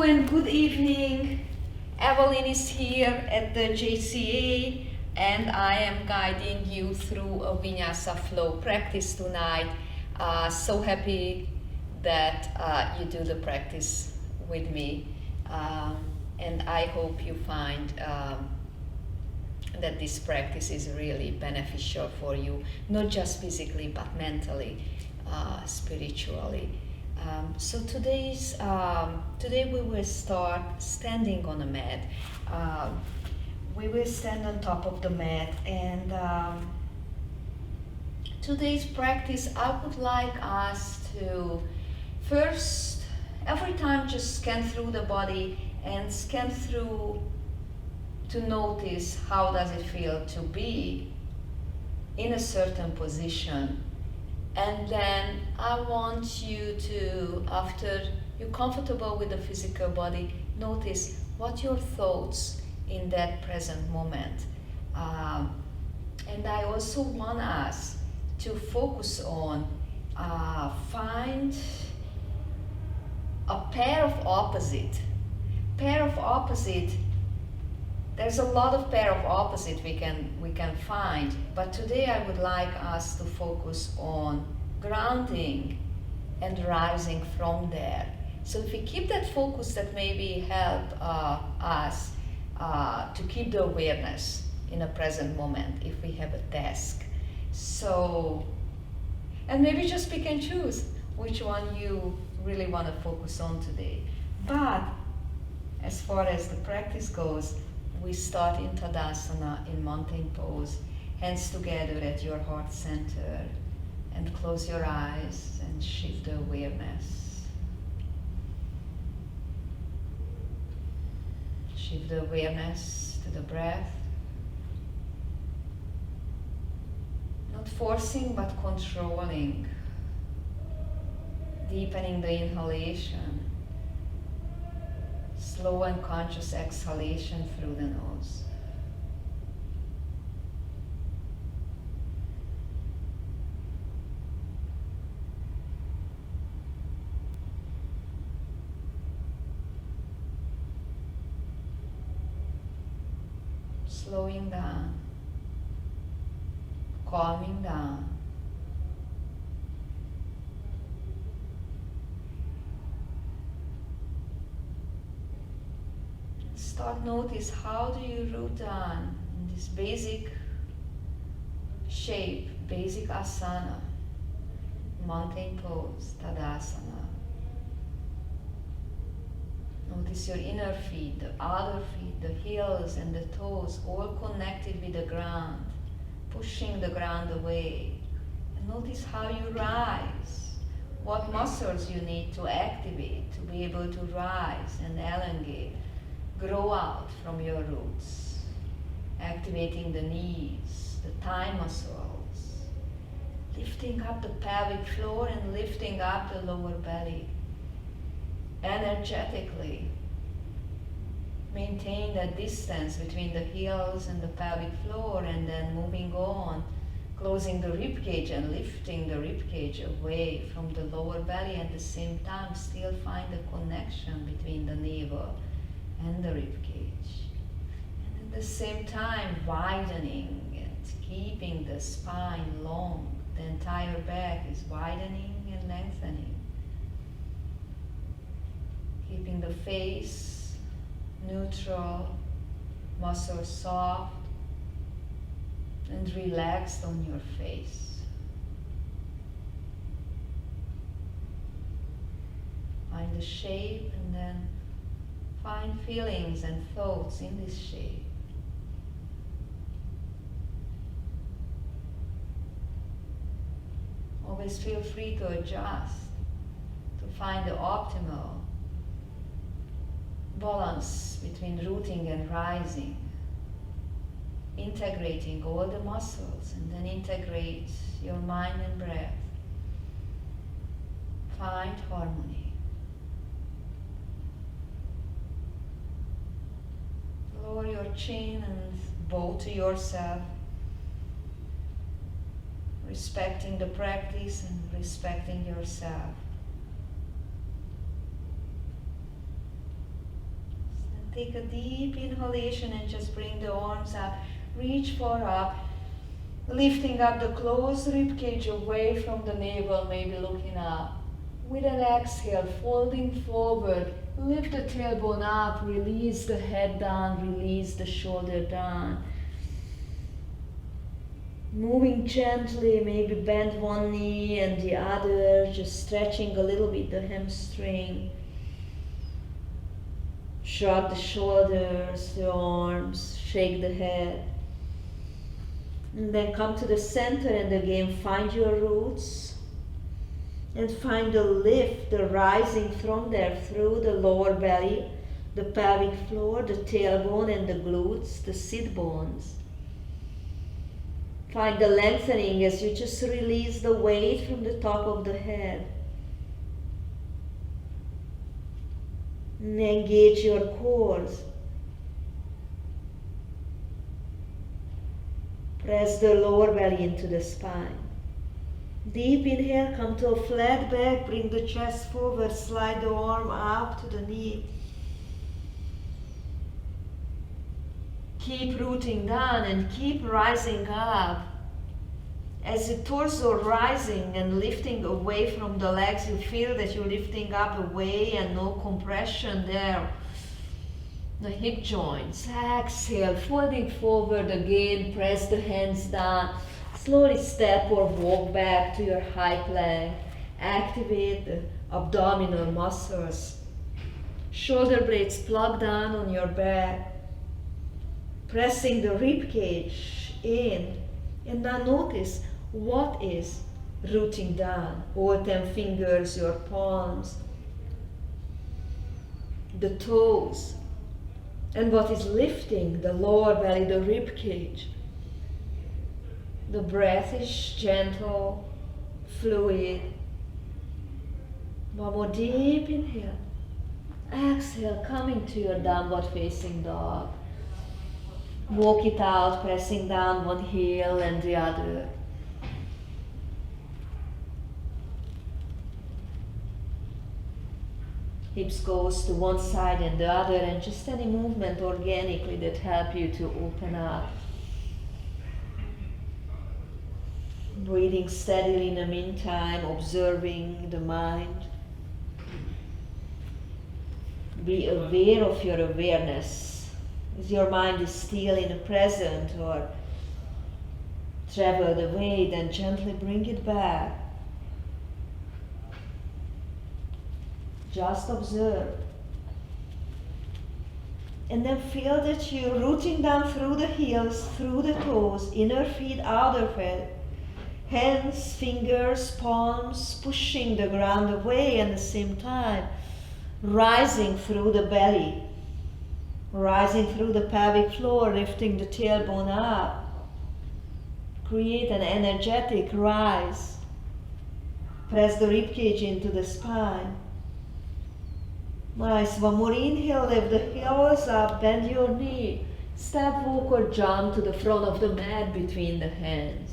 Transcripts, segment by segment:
and good evening. Evelyn is here at the JCA and I am guiding you through a Vinyasa flow practice tonight. So happy that you do the practice with me, and I hope you find that this practice is really beneficial for you, not just physically but mentally, spiritually. So today we will start standing on a mat. We will stand on top of the mat, and today's practice I would like us to first, every time, just scan through the body and scan through to notice how does it feel to be in a certain position. And then I want you to, after you're comfortable with the physical body, notice what your thoughts in that present moment. And I also want us to focus on find a pair of opposite. There's a lot of pair of opposite we can find, but today I would like us to focus on grounding and rising from there. So if we keep that focus, that maybe help us to keep the awareness in a present moment if we have a task. So, and maybe just pick and choose which one you really want to focus on today. But as far as the practice goes, we start in Tadasana, in mountain pose, hands together at your heart center, and close your eyes and shift the awareness. Shift the awareness to the breath. Not forcing but controlling. Deepening the inhalation. Slow and conscious exhalation through the nose. Slowing down, calming down. Start notice how do you root down in this basic shape, basic asana, mountain pose, Tadasana. Notice your inner feet, the outer feet, the heels and the toes, all connected with the ground, pushing the ground away. And notice how you rise, what muscles you need to activate to be able to rise and elongate. Grow out from your roots, activating the knees, the thigh muscles, lifting up the pelvic floor and lifting up the lower belly. Energetically, maintain that distance between the heels and the pelvic floor, and then moving on, closing the rib cage and lifting the rib cage away from the lower belly. At the same time, still find the connection between the navel and the rib cage, and at the same time widening and keeping the spine long. The entire back is widening and lengthening, keeping the face neutral, muscles soft and relaxed on your face. Find the shape and then find feelings and thoughts in this shape. Always feel free to adjust, to find the optimal balance between rooting and rising, integrating all the muscles, and then integrate your mind and breath. Find harmony. Lower your chin and bow to yourself, respecting the practice and respecting yourself. Take a deep inhalation and just bring the arms up. Reach far up. Lifting up the closed rib cage away from the navel, maybe looking up. With an exhale, folding forward. Lift the tailbone up. Release the head down. Release the shoulder down. Moving gently, maybe bend one knee and the other, just stretching a little bit the hamstring. Shrug the shoulders, the arms, shake the head. And then come to the center and again find your roots. And find the lift, the rising from there through the lower belly, the pelvic floor, the tailbone and the glutes, the sit bones. Find the lengthening as you just release the weight from the top of the head. And engage your cores. Press the lower belly into the spine. Deep inhale, come to a flat back, bring the chest forward, slide the arm up to the knee. Keep rooting down and keep rising up. As the torso rising and lifting away from the legs, you feel that you're lifting up away and no compression there. The hip joints. Exhale, folding forward again, press the hands down. Slowly step or walk back to your high plank. Activate the abdominal muscles. Shoulder blades plug down on your back. Pressing the rib cage in, and now notice what is rooting down. All 10 fingers, your palms, the toes, and what is lifting the lower belly, the rib cage. The breath is gentle, fluid. One more deep inhale. Exhale, coming to your downward facing dog. Walk it out, pressing down one heel and the other. Hips goes to one side and the other, and just any movement organically that help you to open up. Breathing steadily in the meantime, observing the mind. Be aware of your awareness. Is your mind is still in the present or traveled away, then gently bring it back. Just observe. And then feel that you're rooting down through the heels, through the toes, inner feet, outer feet. Hands, fingers, palms, pushing the ground away and at the same time rising through the belly. Rising through the pelvic floor, lifting the tailbone up. Create an energetic rise. Press the ribcage into the spine. Nice. One more inhale, lift the heels up, bend your knee. Step, walk or jump to the front of the mat between the hands.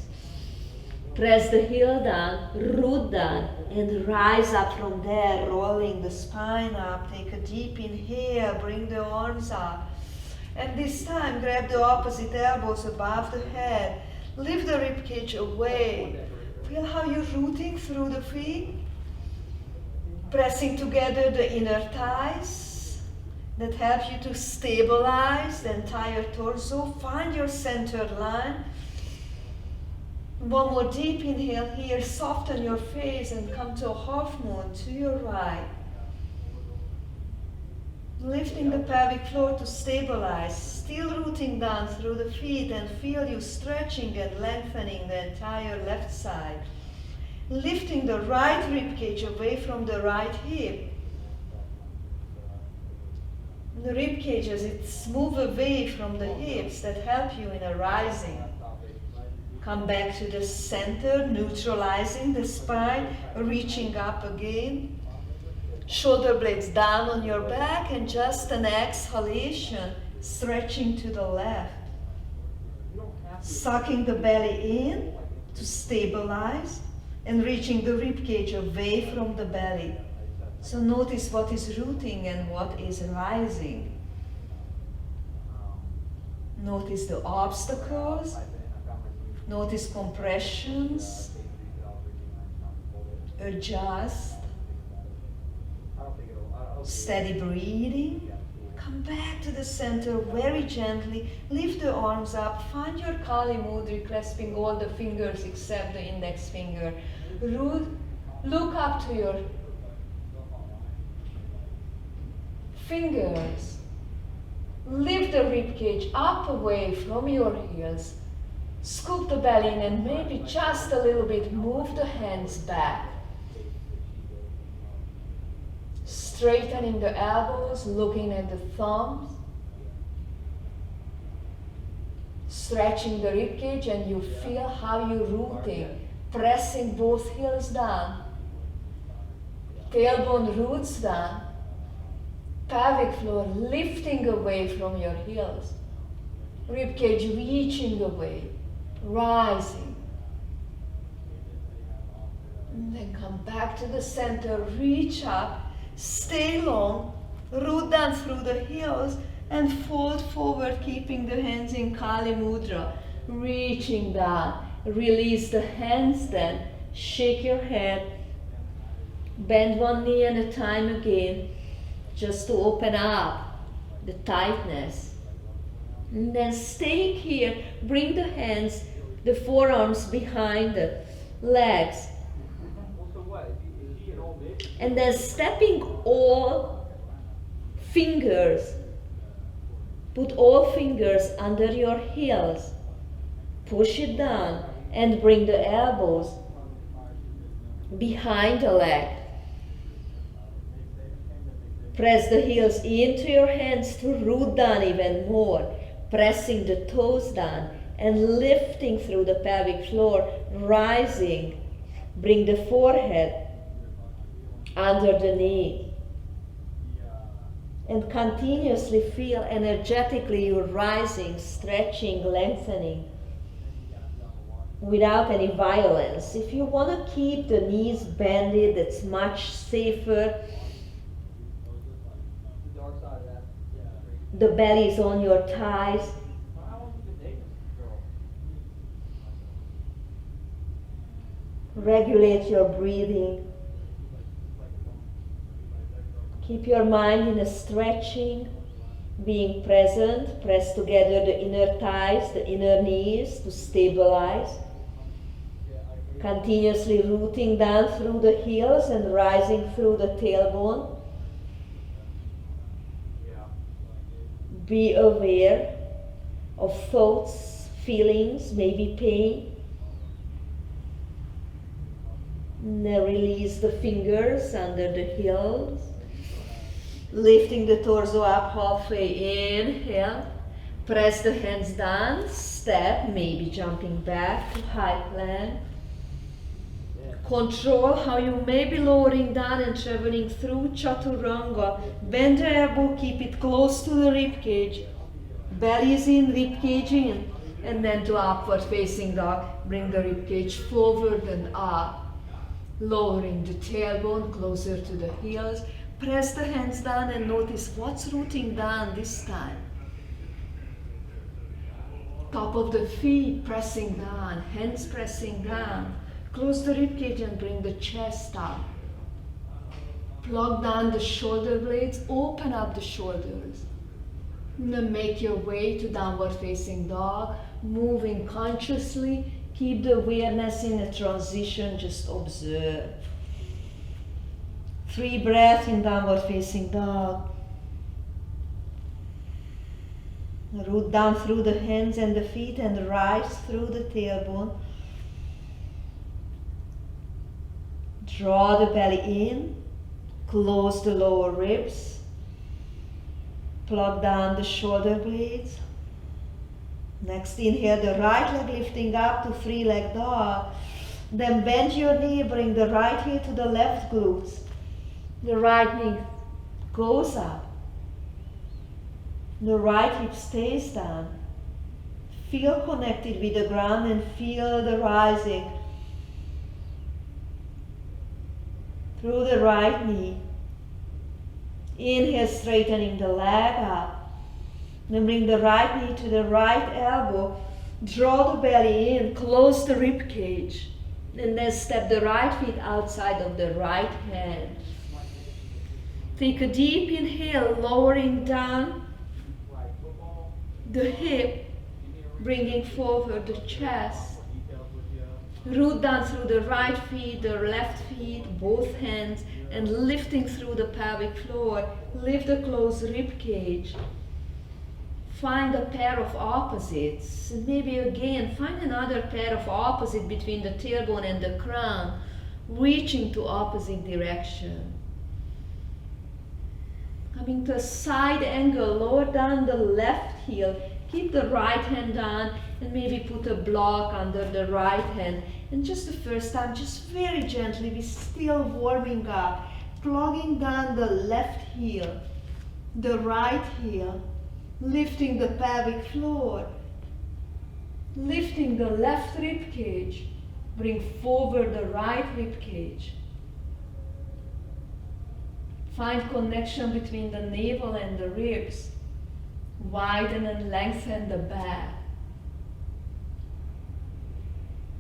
Press the heel down, root down, and rise up from there, rolling the spine up. Take a deep inhale, bring the arms up. And this time, grab the opposite elbows above the head. Lift the ribcage away. Feel how you're rooting through the feet. Pressing together the inner thighs that help you to stabilize the entire torso. Find your centered line. One more deep inhale here, soften your face and come to a half moon to your right. Lifting the pelvic floor to stabilize, still rooting down through the feet, and feel you stretching and lengthening the entire left side. Lifting the right ribcage away from the right hip. The ribcage as it's move away from the hips that help you in a rising. Come back to the center, neutralizing the spine, reaching up again. Shoulder blades down on your back and just an exhalation, stretching to the left. Sucking the belly in to stabilize and reaching the ribcage away from the belly. So notice what is rooting and what is rising. Notice the obstacles. Notice compressions. Adjust. Steady breathing. Come back to the center very gently. Lift the arms up. Find your Kali Mudra, clasping all the fingers except the index finger. Look up to your fingers. Lift the ribcage up away from your heels. Scoop the belly in and maybe just a little bit move the hands back. Straightening the elbows, looking at the thumbs. Stretching the ribcage, and you feel how you're rooting, pressing both heels down. Tailbone roots down. Pelvic floor lifting away from your heels. Ribcage reaching away, rising. And then come back to the center, reach up. Stay long, root down through the heels and fold forward, keeping the hands in Kali Mudra. Reaching down, release the hands then, shake your head, bend one knee at a time again, just to open up the tightness. And then stay here, bring the hands, the forearms behind the legs. And then stepping all fingers, put all fingers under your heels, push it down and bring the elbows behind the leg. Press the heels into your hands to root down even more, pressing the toes down and lifting through the pelvic floor, rising. Bring the forehead under the knee. And continuously feel energetically you're rising, stretching, lengthening without any violence. If you want to keep the knees bended, it's much safer. The belly is on your thighs. Regulate your breathing. Keep your mind in a stretching, being present. Press together the inner thighs, the inner knees to stabilize. Continuously rooting down through the heels and rising through the tailbone. Be aware of thoughts, feelings, maybe pain. Now release the fingers under the heels. Lifting the torso up halfway, inhale. Press the hands down, step, maybe jumping back to high plank. Control how you may be lowering down and traveling through chaturanga. Bend the elbow, keep it close to the ribcage. Belly is in, ribcage in. And then to upward facing dog. Bring the ribcage forward and up. Lowering the tailbone closer to the heels. Press the hands down and notice what's rooting down this time. Top of the feet pressing down, hands pressing down. Close the ribcage and bring the chest up. Plug down the shoulder blades, open up the shoulders. And then make your way to downward facing dog, moving consciously. Keep the awareness in a transition, just observe. 3 breaths in downward facing dog. Root down through the hands and the feet and rise through the tailbone. Draw the belly in, close the lower ribs, plug down the shoulder blades. Next inhale, the right leg lifting up to 3-leg dog. Then bend your knee, bring the right heel to the left glutes. The right knee goes up. The right hip stays down. Feel connected with the ground and feel the rising through the right knee. Inhale, straightening the leg up. Then bring the right knee to the right elbow. Draw the belly in, close the rib cage. And then step the right feet outside of the right hand. Take a deep inhale, lowering down the hip, bringing forward the chest. Root down through the right feet, the left feet, both hands, and lifting through the pelvic floor. Lift the closed rib cage. Find a pair of opposites. And maybe again, find another pair of opposite between the tailbone and the crown, reaching to opposite direction. Coming to a side angle, lower down the left heel. Keep the right hand down and maybe put a block under the right hand. And just the first time, just very gently, we're still warming up. Plugging down the left heel, the right heel, lifting the pelvic floor, lifting the left rib cage. Bring forward the right rib cage. Find connection between the navel and the ribs. Widen and lengthen the back.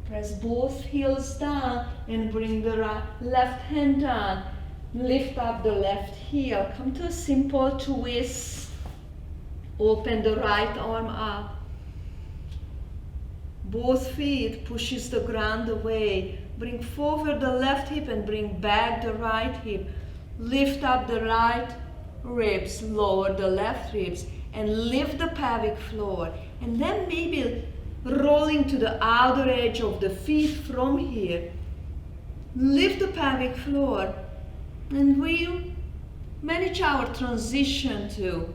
Press both heels down and bring the left hand down. Lift up the left heel. Come to a simple twist. Open the right arm up. Both feet pushes the ground away. Bring forward the left hip and bring back the right hip. Lift up the right ribs, lower the left ribs, and lift the pelvic floor. And then maybe rolling to the outer edge of the feet from here. Lift the pelvic floor, and we'll manage our transition to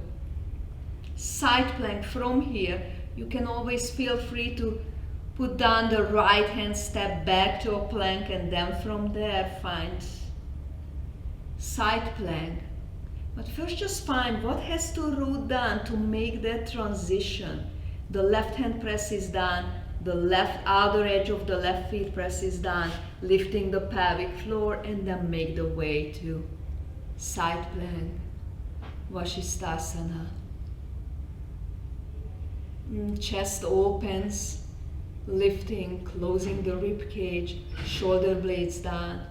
side plank from here. You can always feel free to put down the right hand, step back to a plank, and then from there find side plank. But first just find what has to root down to make that transition. The left hand presses down, the left outer edge of the left feet presses down, lifting the pelvic floor, and then make the way to side plank, Vashisthasana. Chest opens, lifting, closing the rib cage, shoulder blades down.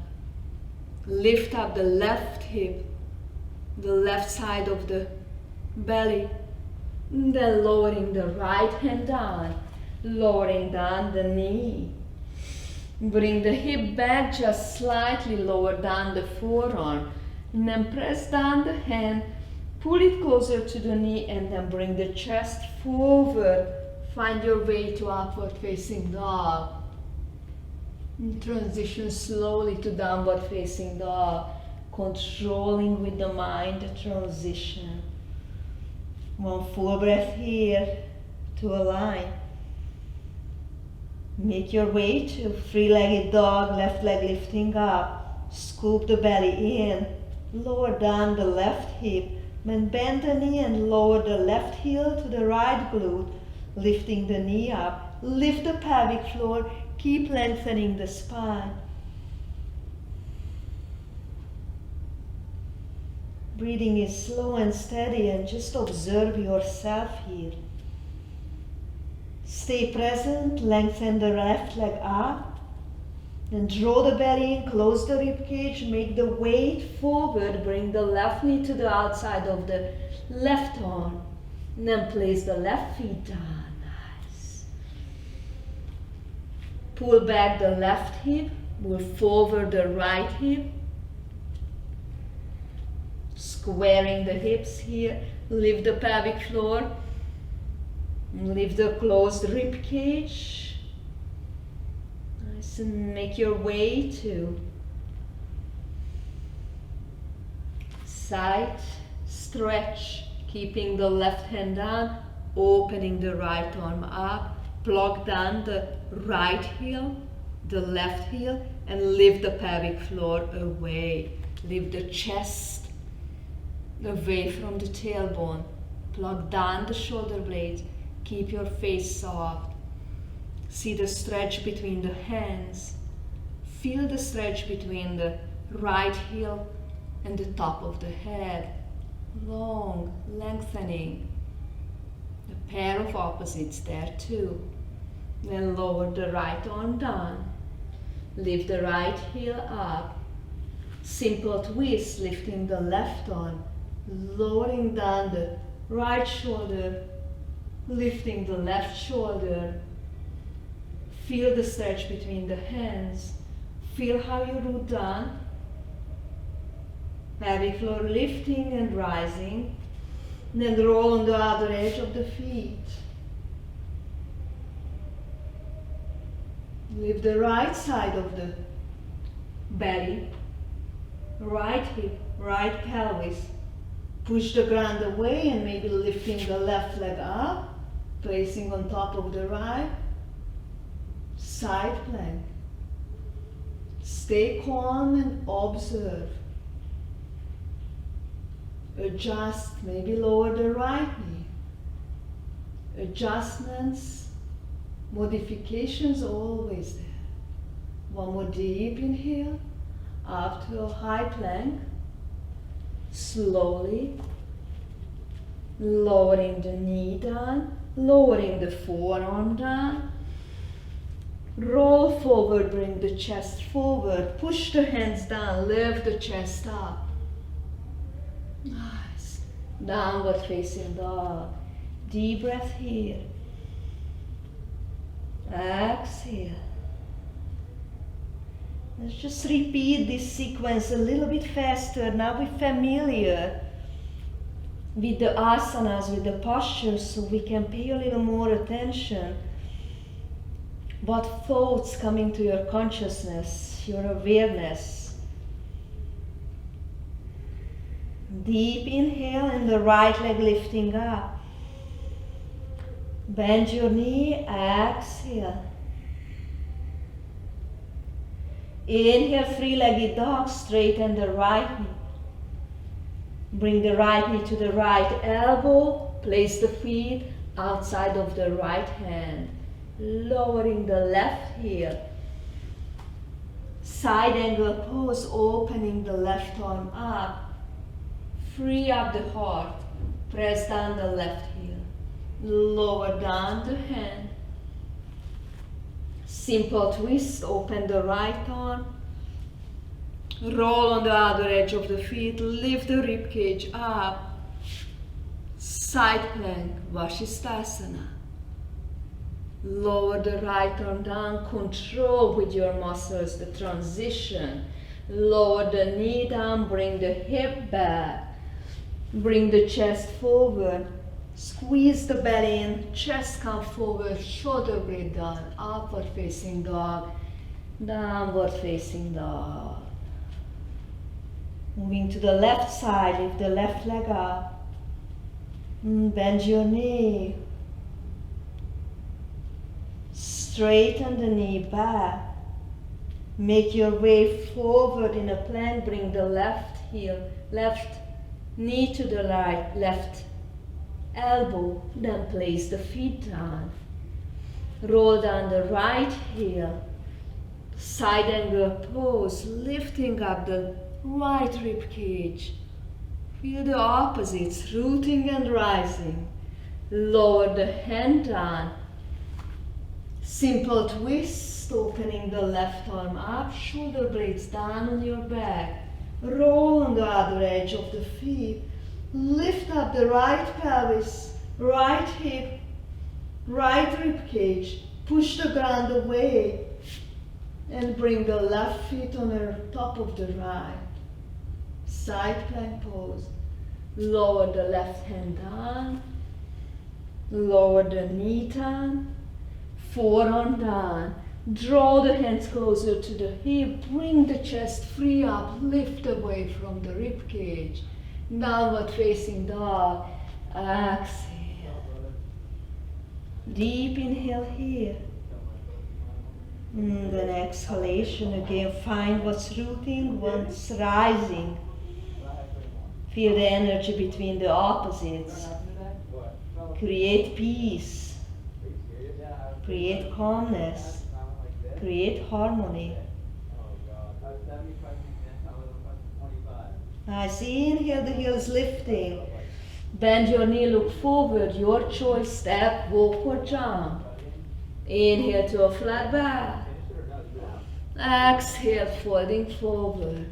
Lift up the left hip, the left side of the belly. Then lowering the right hand down, lowering down the knee. Bring the hip back just slightly, lower down the forearm. And then press down the hand, pull it closer to the knee, and then bring the chest forward. Find your way to upward facing dog. And transition slowly to downward facing dog, controlling with the mind the transition. One full breath here to align. Make your way to three-legged dog, left leg lifting up. Scoop the belly in, lower down the left hip, then bend the knee and lower the left heel to the right glute, lifting the knee up. Lift the pelvic floor, keep lengthening the spine. Breathing is slow and steady, and just observe yourself here. Stay present, lengthen the left leg up, then draw the belly in, close the ribcage, make the weight forward, bring the left knee to the outside of the left arm, and then place the left feet down. Nice. Pull back the left hip, move forward the right hip, squaring the hips here, lift the pelvic floor, lift the closed rib cage. Nice, and make your way to side stretch, keeping the left hand down, opening the right arm up, plug down the right heel, the left heel, and lift the pelvic floor away. Lift the chest away from the tailbone. Plug down the shoulder blades. Keep your face soft. See the stretch between the hands. Feel the stretch between the right heel and the top of the head. Long, lengthening. A pair of opposites there too. Then lower the right arm down. Lift the right heel up. Simple twist, lifting the left arm. Lowering down the right shoulder. Lifting the left shoulder. Feel the stretch between the hands. Feel how you root down. Pelvic floor lifting and rising. Then roll on the other edge of the feet. Lift the right side of the belly. Right hip, right pelvis. Push the ground away and maybe lifting the left leg up. Placing on top of the right. Side plank. Stay calm and observe. Adjust, maybe lower the right knee. Adjustments, modifications always there. One more deep inhale, up to a high plank. Slowly, lowering the knee down, lowering the forearm down. Roll forward, bring the chest forward, push the hands down, lift the chest up. Nice. Downward facing dog. Deep breath here. Exhale. Let's just repeat this sequence a little bit faster. Now we're familiar with the asanas, with the postures, so we can pay a little more attention. What thoughts come into your consciousness, your awareness? Deep inhale and the right leg lifting up. Bend your knee, exhale. Inhale, three-legged dog, straighten the right knee. Bring the right knee to the right elbow, place the feet outside of the right hand. Lowering the left heel. Side angle pose, opening the left arm up. Free up the heart. Press down the left heel. Lower down the hand. Simple twist, open the right arm. Roll on the other edge of the feet, lift the rib cage up. Side plank, Vashisthasana. Lower the right arm down, control with your muscles the transition. Lower the knee down, bring the hip back. Bring the chest forward. Squeeze the belly in, chest come forward, shoulder blade down, upward facing dog, downward facing dog. Moving to the left side, lift the left leg up. Bend your knee. Straighten the knee back. Make your way forward in a plank, bring the left heel, left knee to the right, left elbow, then place the feet down. Roll down the right heel, side angle pose, lifting up the right rib cage. Feel the opposites, rooting and rising. Lower the hand down. Simple twist, opening the left arm up, shoulder blades down on your back. Roll on the other edge of the feet. Lift up the right pelvis, right hip, right rib cage. Push the ground away and bring the left foot on the top of the right. Side plank pose. Lower the left hand down. Lower the knee down. Forearm down. Draw the hands closer to the hip. Bring the chest free up. Lift away from the rib cage. Downward facing dog. Exhale. Deep inhale here. And then exhalation again. Find what's rooting, what's rising. Feel the energy between the opposites. Create peace. Create calmness. Create harmony. I see, inhale, the heels lifting. Bend your knee, look forward, your choice, step, walk or jump. Inhale to a flat back. Exhale, folding forward.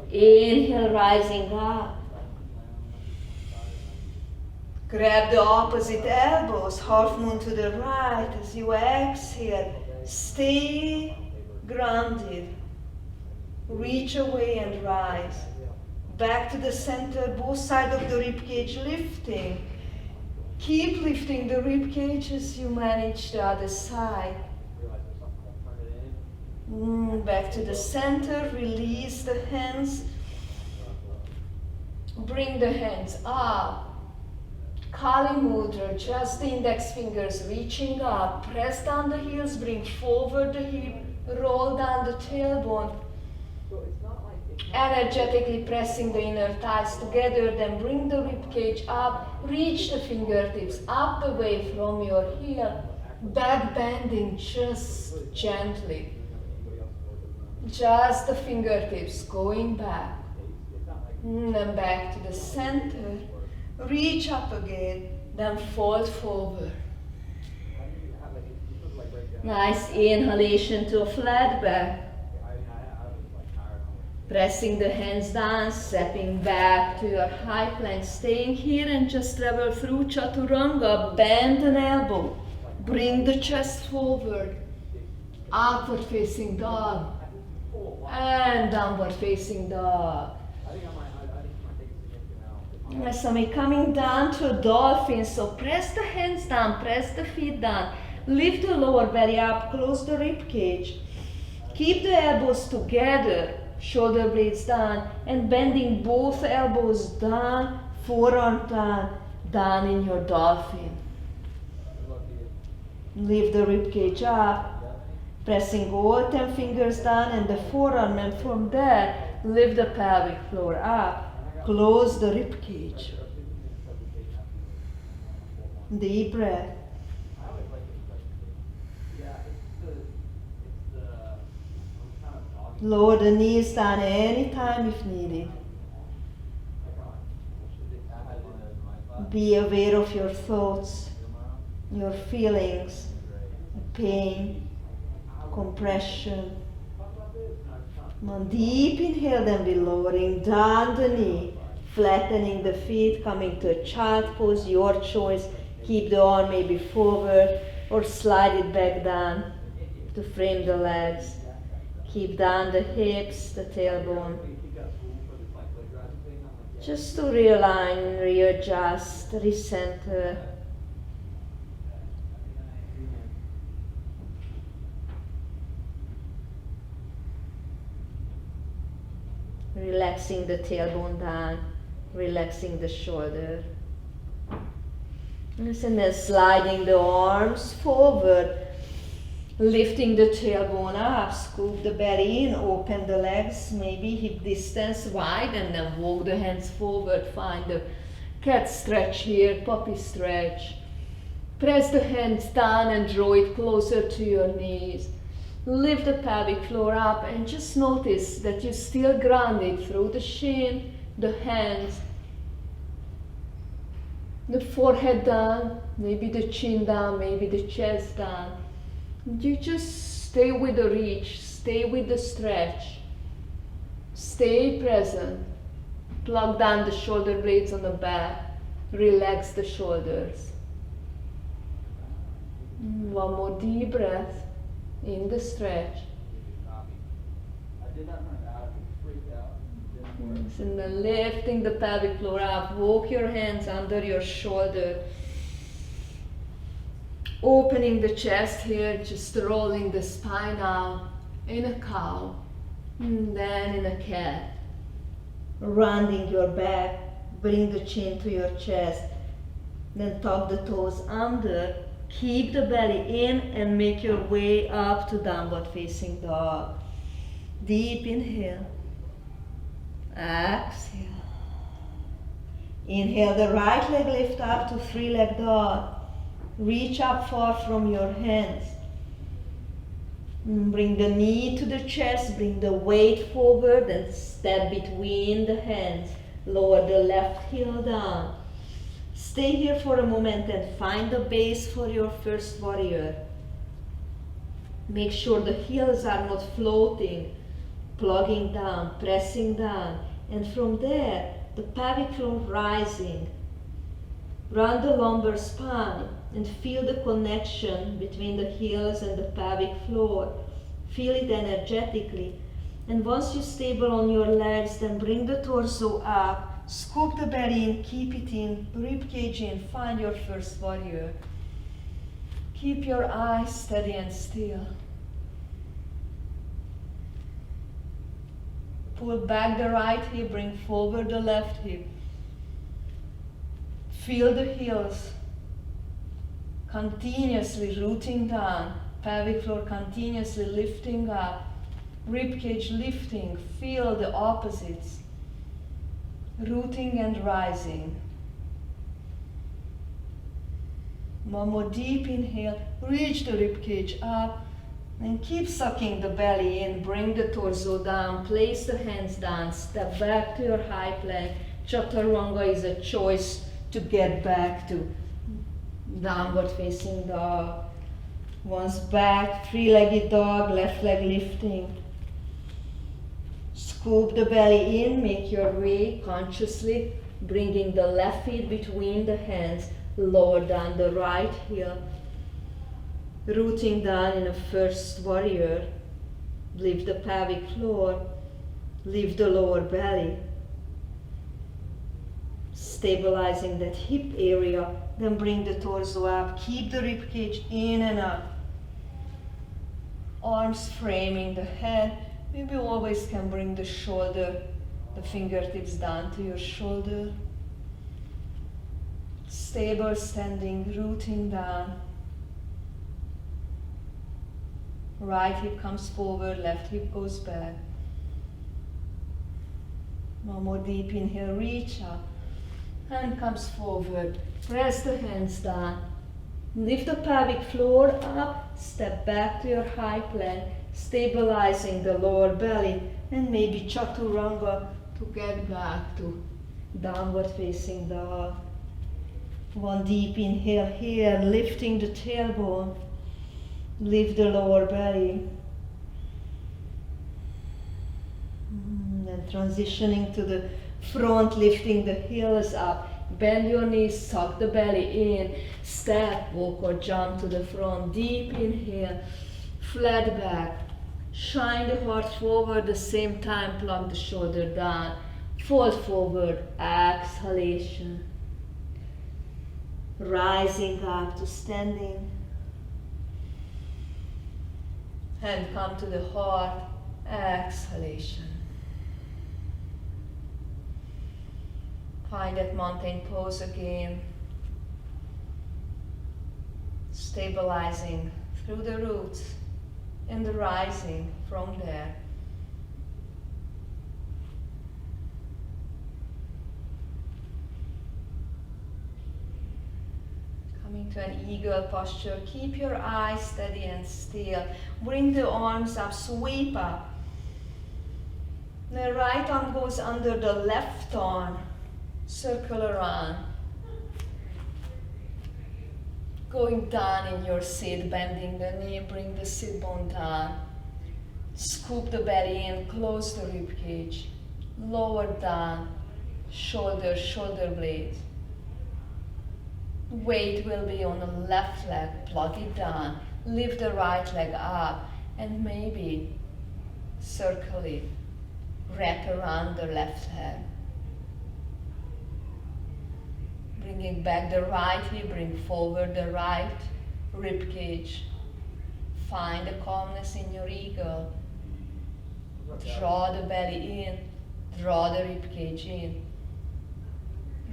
Inhale, rising up. Grab the opposite elbows, half moon to the right as you exhale. Stay grounded. Reach away and rise. Back to the center, both sides of the ribcage lifting. Keep lifting the ribcage as you manage the other side. Back to the center, release the hands. Bring the hands up. Kali Mudra, just the index fingers reaching up. Press down the heels, bring forward the hip, roll down the tailbone. Energetically pressing the inner thighs together, then bring the ribcage up, reach the fingertips up away from your heel, back bending just gently. Just the fingertips going back. And back to the center. Reach up again, then fold forward. Nice inhalation to a flat back. Pressing the hands down, stepping back to your high plank, staying here and just travel through Chaturanga. Bend an elbow, bring the chest forward, upward facing dog, and downward facing dog. Asami, coming down to a dolphin, so press the hands down, press the feet down, lift the lower belly up, close the rib cage, keep the elbows together, shoulder blades down, and bending both elbows down, forearm down, down in your dolphin. Lift the rib cage up, pressing all 10 fingers down and the forearm, and from there, lift the pelvic floor up. Close the rib cage. Deep breath. Lower the knees down anytime if needed. Be aware of your thoughts, your feelings, pain, compression. One deep inhale, then be lowering down the knee, flattening the feet, coming to a child pose, your choice. Keep the arm maybe forward or slide it back down to frame the legs. Keep down the hips, the tailbone. Just to realign, readjust, recenter. Relaxing the tailbone down, relaxing the shoulder. And then sliding the arms forward, lifting the tailbone up, scoop the belly in, open the legs, maybe hip distance wide, and then walk the hands forward. Find the cat stretch here, puppy stretch. Press the hands down and draw it closer to your knees. Lift the pelvic floor up and just notice that you're still grounded through the shin, the hands, the forehead down, maybe the chin down, maybe the chest down. You just stay with the reach, stay with the stretch, stay present. Plug down the shoulder blades on the back, relax the shoulders. One more deep breath. In the stretch. And then lifting the pelvic floor up, walk your hands under your shoulder. Opening the chest here, just rolling the spine out in a cow, and then in a cat. Rounding your back, bring the chin to your chest, then tuck the toes under. Keep the belly in and make your way up to downward facing dog. Deep inhale. Exhale. Inhale the right leg, lift up to three-leg dog. Reach up far from your hands. Bring the knee to the chest, bring the weight forward and step between the hands. Lower the left heel down. Stay here for a moment and find the base for your first warrior. Make sure the heels are not floating, plugging down, pressing down, and from there, the pelvic floor rising. Run the lumbar spine and feel the connection between the heels and the pelvic floor. Feel it energetically. And once you're stable on your legs, then bring the torso up, scoop the belly in, keep it in, rib cage in, find your first warrior. Keep your eyes steady and still. Pull back the right hip, bring forward the left hip. Feel the heels continuously rooting down, pelvic floor continuously lifting up, rib cage lifting. Feel the opposites, rooting and rising. One more deep inhale, reach the rib cage up, and keep sucking the belly in. Bring the torso down, place the hands down, step back to your high plank. Chaturanga is a choice to get back to downward facing dog. Once back, three-legged dog, left leg lifting. Scoop the belly in, make your way consciously, bringing the left feet between the hands, lower down the right heel, rooting down in a first warrior. Lift the pelvic floor, lift the lower belly, stabilizing that hip area, then bring the torso up, keep the rib cage in and up. Arms framing the head, maybe always can bring the shoulder, the fingertips down to your shoulder. Stable standing, rooting down. Right hip comes forward, left hip goes back. One more deep inhale, reach up. Hand comes forward, press the hands down. Lift the pelvic floor up, step back to your high plank, stabilizing the lower belly, and maybe chaturanga to get back to downward facing dog. One deep inhale here, lifting the tailbone. Lift the lower belly. And transitioning to the front, lifting the heels up. Bend your knees, suck the belly in. Step, walk or jump to the front. Deep inhale, flat back. Shine the heart forward, the same time plug the shoulder down. Fold forward, exhalation. Rising up to standing. Hand come to the heart, exhalation. Find that mountain pose again. Stabilizing through the roots and rising from there. Coming to an eagle posture, keep your eyes steady and still. Bring the arms up, sweep up. The right arm goes under the left arm. Circle around. Going down in your sit, bending the knee, bring the sit bone down. Scoop the belly in, close the rib cage. Lower down, shoulder blades. Weight will be on the left leg, plug it down. Lift the right leg up and maybe circle it. Wrap around the left leg. Bringing back the right hip, bring forward the right rib cage. Find the calmness in your eagle. Draw the belly in, draw the rib cage in.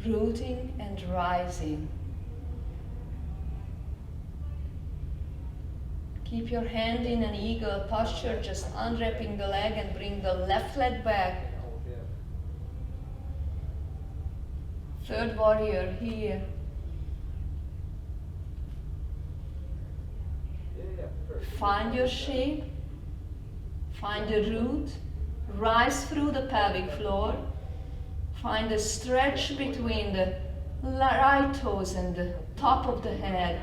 Rooting and rising. Keep your hand in an eagle posture, just unwrapping the leg and bring the left leg back. Third warrior here. Find your shape, find the root, rise through the pelvic floor, Find a stretch between the right toes and the top of the head.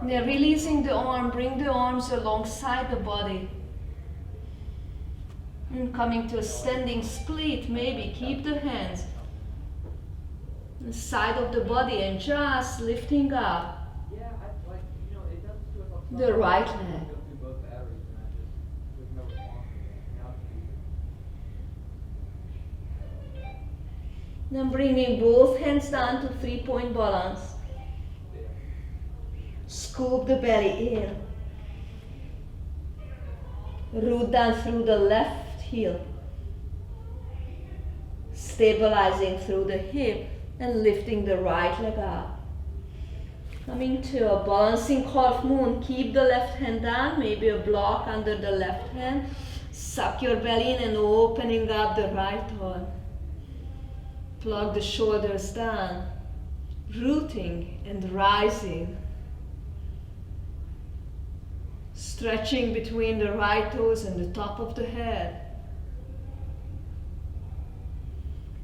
Now releasing the arm, bring the arms alongside the body. And coming to a standing split, maybe keep the hands on the side of the body and just lifting up the right leg. Then bringing both hands down to 3-point balance. Scoop the belly in. Root down through the left heel. Stabilizing through the hip and lifting the right leg up. Coming to a balancing half moon. Keep the left hand down, maybe a block under the left hand. Suck your belly in and opening up the right arm. Plug the shoulders down, rooting and rising. Stretching between the right toes and the top of the head.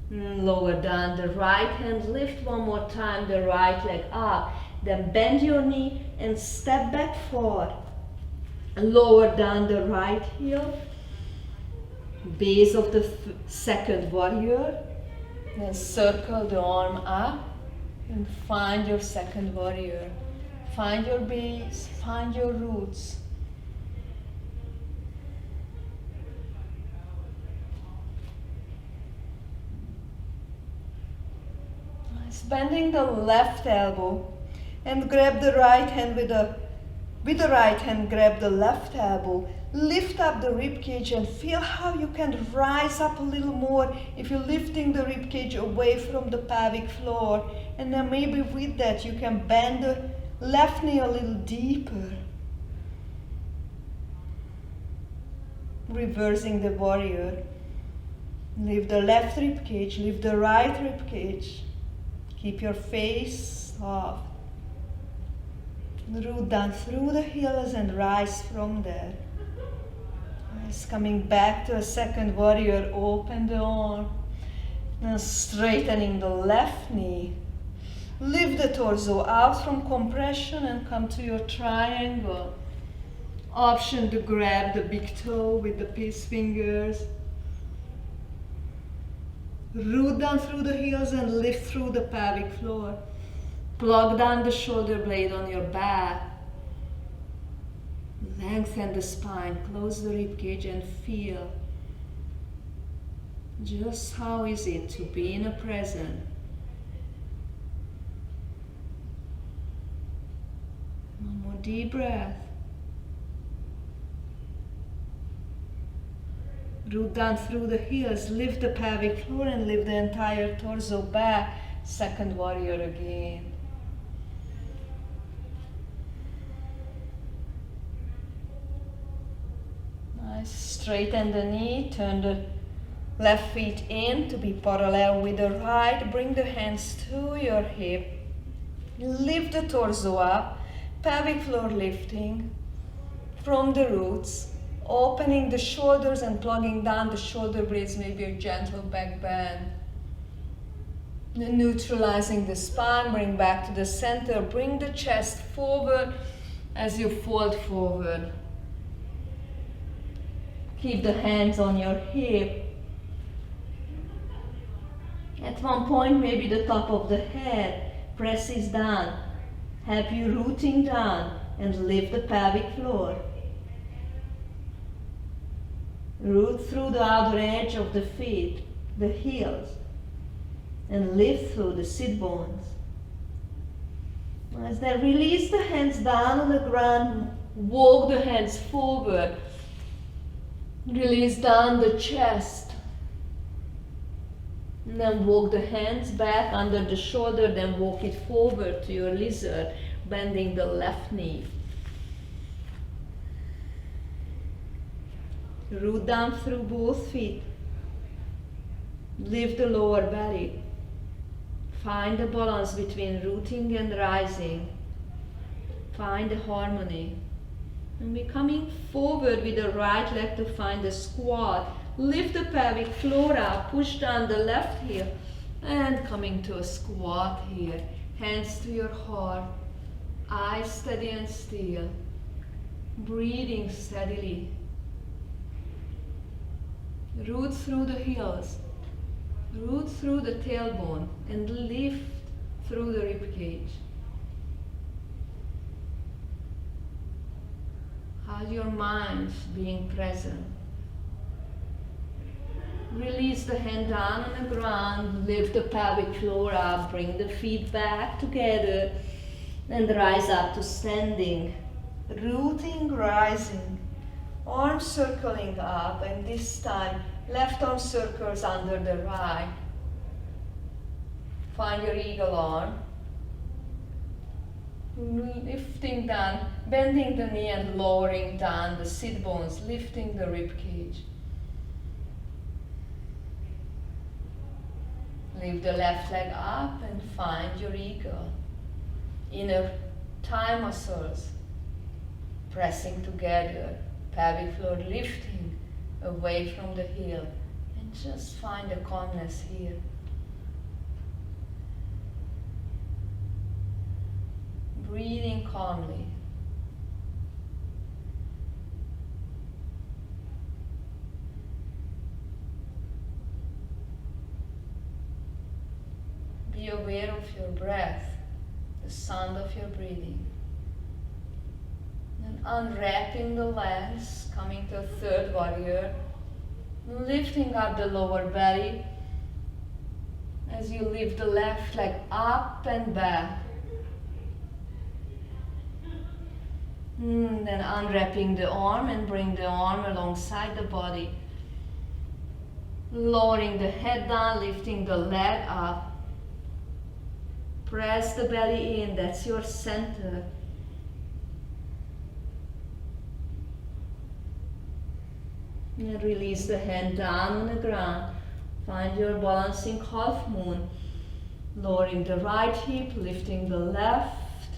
And lower down the right hand, lift one more time the right leg up. Then bend your knee and step back forward. Lower down the right heel. Base of the second warrior. Then circle the arm up and find your second warrior. Find your base, find your roots. Nice. Bending the left elbow and grab the right hand with the right hand, grab the left elbow. Lift up the rib cage and feel how you can rise up a little more if you're lifting the rib cage away from the pelvic floor. And then maybe with that you can bend the left knee a little deeper. Reversing the warrior. Lift the left rib cage, lift the right rib cage. Keep your face soft. Root down through the heels and rise from there. Nice. Coming back to a second warrior, open the arm. Now straightening the left knee. Lift the torso out from compression and come to your triangle. Option to grab the big toe with the peace fingers. Root down through the heels and lift through the pelvic floor. Plug down the shoulder blade on your back. Lengthen the spine, close the rib cage and feel just how is it to be in a present. One more deep breath. Root down through the heels, lift the pelvic floor and lift the entire torso back. Second warrior again. Nice. Straighten the knee, turn the left feet in to be parallel with the right. Bring the hands to your hip. Lift the torso up, pelvic floor lifting from the roots. Opening the shoulders and plugging down the shoulder blades, maybe a gentle back bend. Then neutralizing the spine, bring back to the center, bring the chest forward as you fold forward. Keep the hands on your hip. At one point, maybe the top of the head presses down. Help you rooting down and lift the pelvic floor. Root through the outer edge of the feet, the heels, and lift through the sit bones. As then release the hands down on the ground, walk the hands forward. Release down the chest. And then walk the hands back under the shoulder, then walk it forward to your lizard, bending the left knee. Root down through both feet. Lift the lower belly. Find the balance between rooting and rising. Find the harmony. And we're coming forward with the right leg to find the squat. Lift the pelvic floor up, push down the left heel, and coming to a squat here. Hands to your heart, eyes steady and still. Breathing steadily. Root through the heels, root through the tailbone, and lift through the rib cage. How's your mind being present? Release the hand down on the ground, lift the pelvic floor up, bring the feet back together, and rise up to standing. Rooting, rising, arms circling up, and this time left arm circles under the right. Find your eagle arm. Lifting down, bending the knee and lowering down the sit bones, lifting the rib cage. Lift the left leg up and find your eagle. Inner thigh muscles pressing together, pelvic floor lifting away from the heel, and just find the calmness here. Breathing calmly. Be aware of your breath, the sound of your breathing. And unwrapping the legs, coming to a third warrior, lifting up the lower belly as you lift the left leg up and back. Then unwrapping the arm and bring the arm alongside the body. Lowering the head down, lifting the leg up. Press the belly in, that's your center. And release the hand down on the ground. Find your balancing half moon. Lowering the right hip, lifting the left,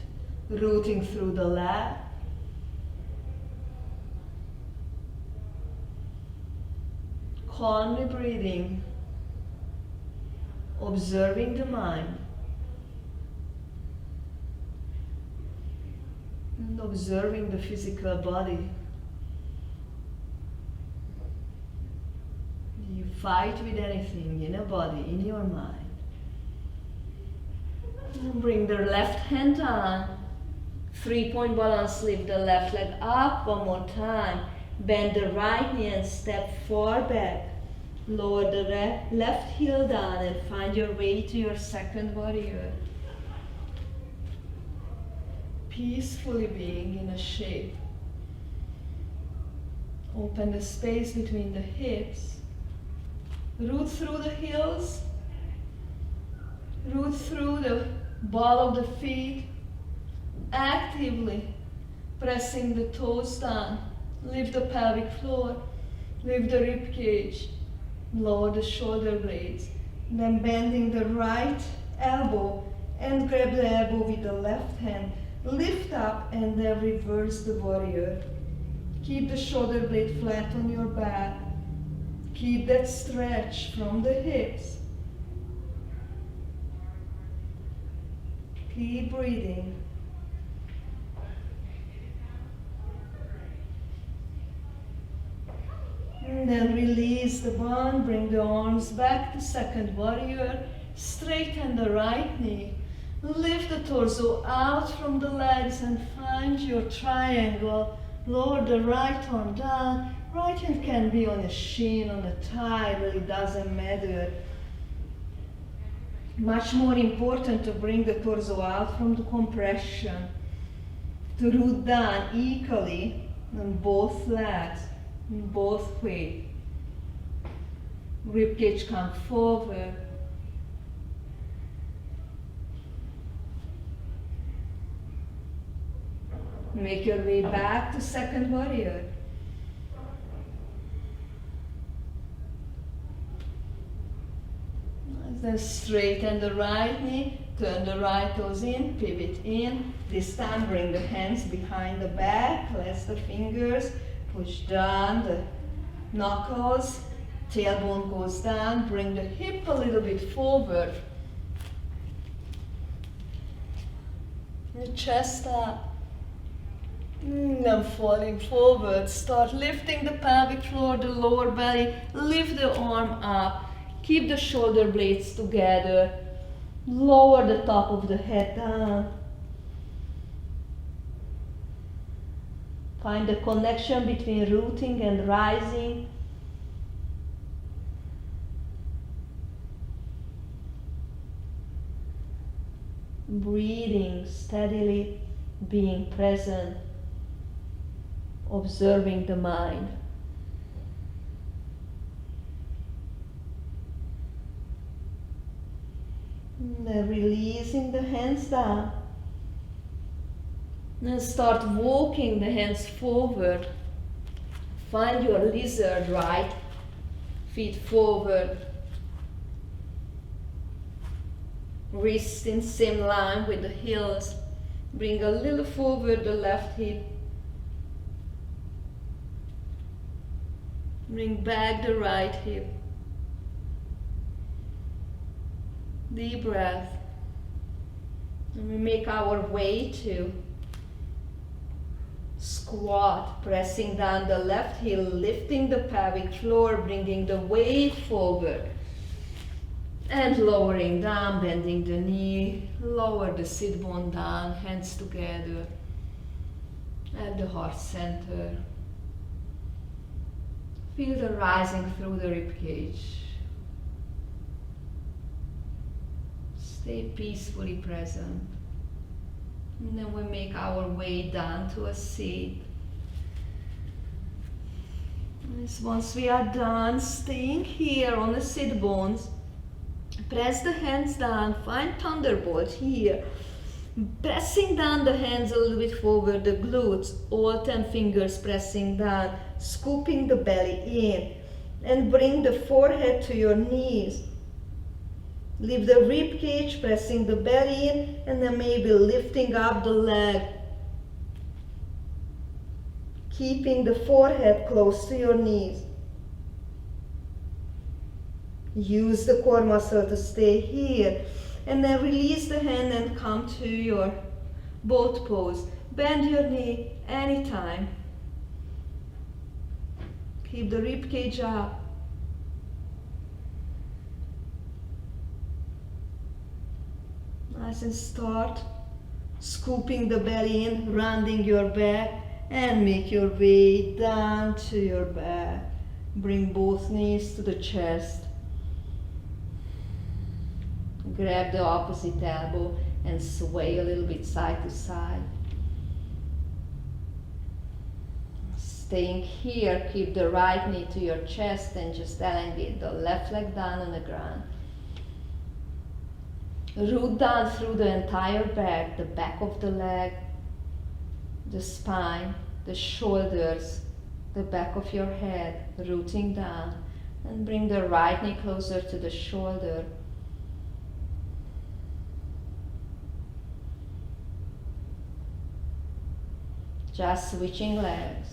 rooting through the left. Calmly breathing, observing the mind, and observing the physical body. You fight with anything in a body, in your mind. And bring the left hand down, 3-point balance, lift the left leg up one more time. Bend the right knee and step far back. Lower the left heel down and find your way to your second warrior. Peacefully being in a shape. Open the space between the hips. Root through the heels. Root through the ball of the feet. Actively pressing the toes down. Lift the pelvic floor, lift the rib cage, lower the shoulder blades, then bending the right elbow and grab the elbow with the left hand, lift up and then reverse the warrior. Keep the shoulder blade flat on your back, keep that stretch from the hips. Keep breathing. And then release the bond, bring the arms back to second warrior, straighten the right knee, lift the torso out from the legs and find your triangle, lower the right arm down, right hand can be on a shin, on a thigh, really doesn't matter. Much more important to bring the torso out from the compression, to root down equally on both legs. Both ways. Ribcage come forward. Make your way back to second warrior. Then straighten the right knee, Turn the right toes in, pivot in. This time bring the hands behind the back, press the fingers, push down the knuckles, tailbone goes down, bring the hip a little bit forward. The chest up. Now falling forward, start lifting the pelvic floor, the lower belly, lift the arm up, keep the shoulder blades together, lower the top of the head down. Find the connection between rooting and rising. Breathing steadily, being present, observing the mind. Then releasing the hands down. Then start walking the hands forward. Find your lizard, right feet forward. Wrists in same line with the heels. Bring a little forward the left hip. Bring back the right hip. Deep breath. And we make our way to squat, pressing down the left heel, lifting the pelvic floor, bringing the weight forward. And lowering down, bending the knee, lower the sit bone down, hands together at the heart center. Feel the rising through the ribcage. Stay peacefully present. And then we make our way down to a seat. Once we are done, staying here on the sit bones, press the hands down, find thunderbolt here. Pressing down the hands a little bit forward, the glutes, all 10 fingers pressing down, scooping the belly in, and bring the forehead to your knees. Leave the rib cage, pressing the belly in, and then maybe lifting up the leg. Keeping the forehead close to your knees. Use the core muscle to stay here. And then release the hand and come to your boat pose. Bend your knee anytime. Keep the rib cage up. Nice, and start scooping the belly in, rounding your back, and make your way down to your back. Bring both knees to the chest. Grab the opposite elbow and sway a little bit side to side. Staying here, keep the right knee to your chest and just elongate the left leg down on the ground. Root down through the entire back, the back of the leg, the spine, the shoulders, the back of your head, rooting down. And bring the right knee closer to the shoulder. Just switching legs.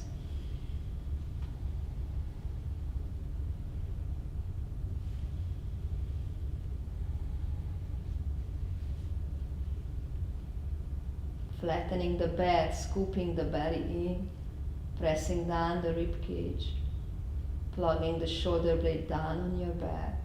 Flattening the back, scooping the belly in, pressing down the rib cage, plugging the shoulder blade down on your back.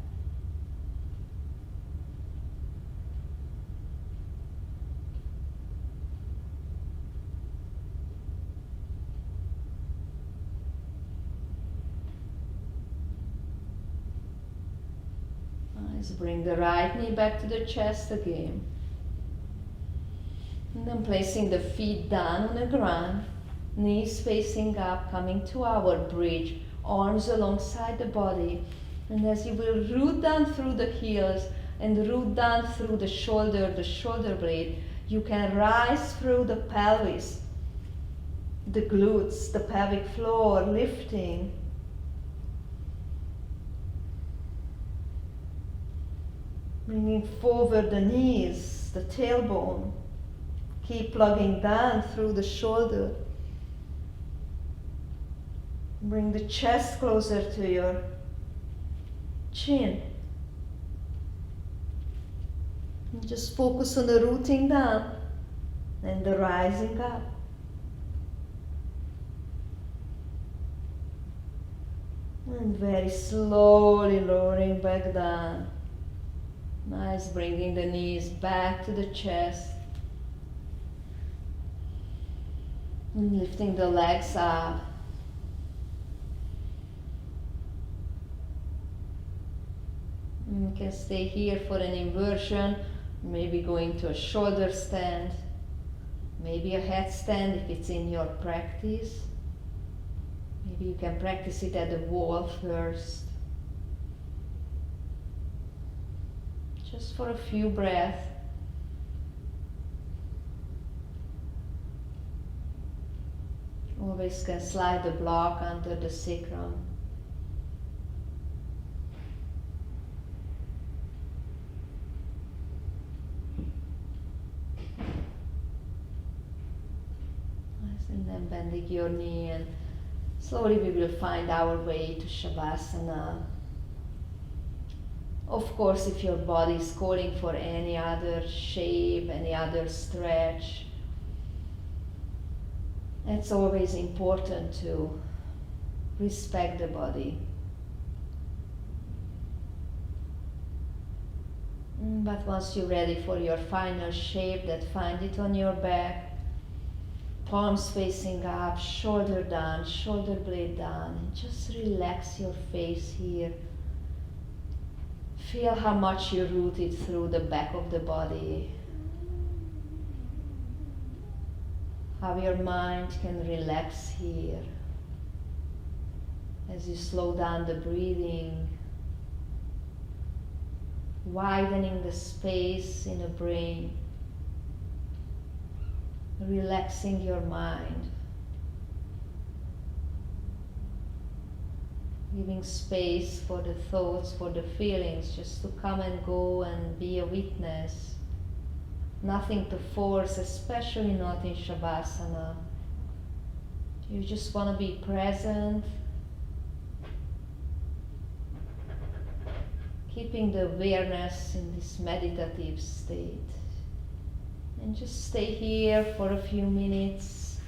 Nice. Bring the right knee back to the chest again. And then placing the feet down on the ground, knees facing up, coming to our bridge, arms alongside the body. And as you will root down through the heels and root down through the shoulder blade, you can rise through the pelvis, the glutes, the pelvic floor, lifting. Bringing forward the knees. It's the tailbone. Keep plugging down through the shoulder. Bring the chest closer to your chin. And just focus on the rooting down and the rising up. And very slowly lowering back down. Nice, bringing the knees back to the chest. And lifting the legs up. And you can stay here for an inversion, maybe going to a shoulder stand, maybe a headstand if it's in your practice. Maybe you can practice it at the wall first. Just for a few breaths. Always can slide the block under the sacrum. And then bending your knee, and slowly we will find our way to Shavasana. Of course, if your body is calling for any other shape, any other stretch, it's always important to respect the body. But once you're ready for your final shape, that find it on your back. Palms facing up, shoulder down, shoulder blade down, and just relax your face here. Feel how much you rooted through the back of the body. How your mind can relax here as you slow down the breathing, widening the space in the brain. Relaxing your mind, giving space for the thoughts, for the feelings, just to come and go and be a witness. Nothing to force, especially not in Shavasana. You just want to be present, keeping the awareness in this meditative state. And just stay here for a few minutes.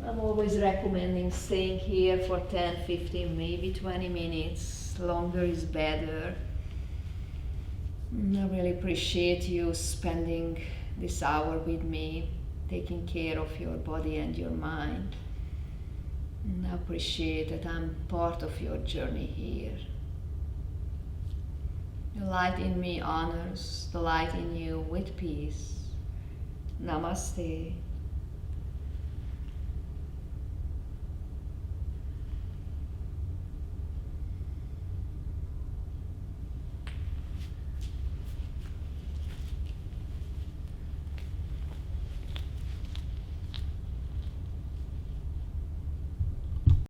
I'm always recommending staying here for 10, 15, maybe 20 minutes. Longer is better. I really appreciate you spending this hour with me, taking care of your body and your mind. And I appreciate that I'm part of your journey here. The light in me honors the light in you with peace. Namaste.